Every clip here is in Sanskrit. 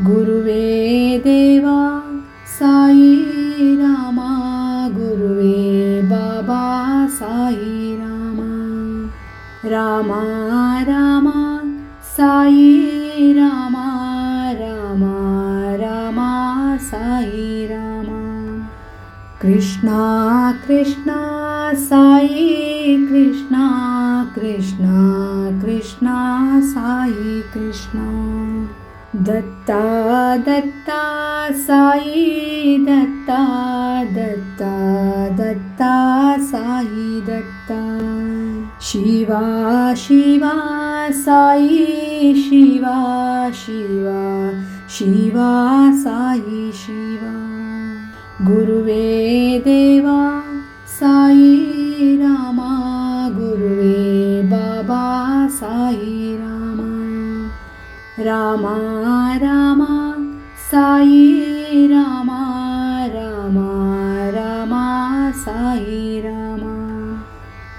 गुरुवे देवा साई रामा, गुरुवे बाबा साई रामा, रामा रामा साई रामा, रामा रामा साई रामा, कृष्णा कृष्णा साई कृष्णा, कृष्णा कृष्णा साई कृष्णा, दत्ता दत्ता साई दत्ता, दत्ता दत्ता साई दत्ता, शिवा शिवा साई शिवा, शिवा शिवा साई शिवा, गुरुवे देवा साई रामा, गुरुवे बाबा साई रामा, रामा रामा साई रामा, रामा रामा साई रामा,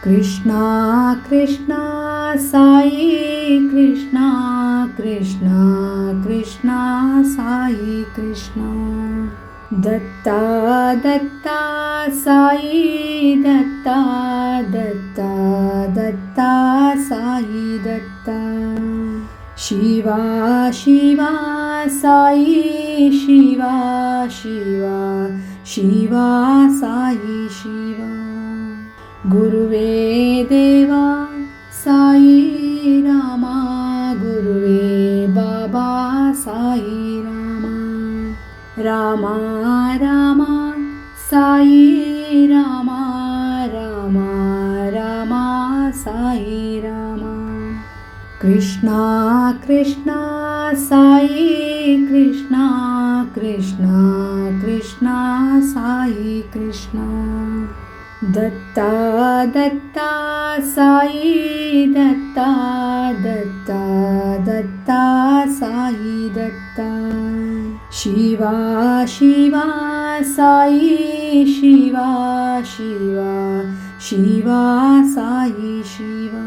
कृष्णा कृष्णा साई कृष्णा, कृष्णा कृष्णा साई कृष्णा, दत्ता दत्ता साई दत्ता, दत्ता दत्ता साई दत्ता, शिवा शिवा साई शिवा, शिवा शिवा साई शिवा, गुरुवे देवा साई रामा, गुरुवे बाबा साई रामा, रामा रामा साई रामा, रामा रामा साई रामा, कृष्णा कृष्णा साई कृष्णा, कृष्णा कृष्णा साई कृष्णा, दत्ता दत्ता साई दत्ता, दत्ता दत्ता साई दत्ता, शिवा शिवा साई शिवा, शिवा शिवा साई शिवा,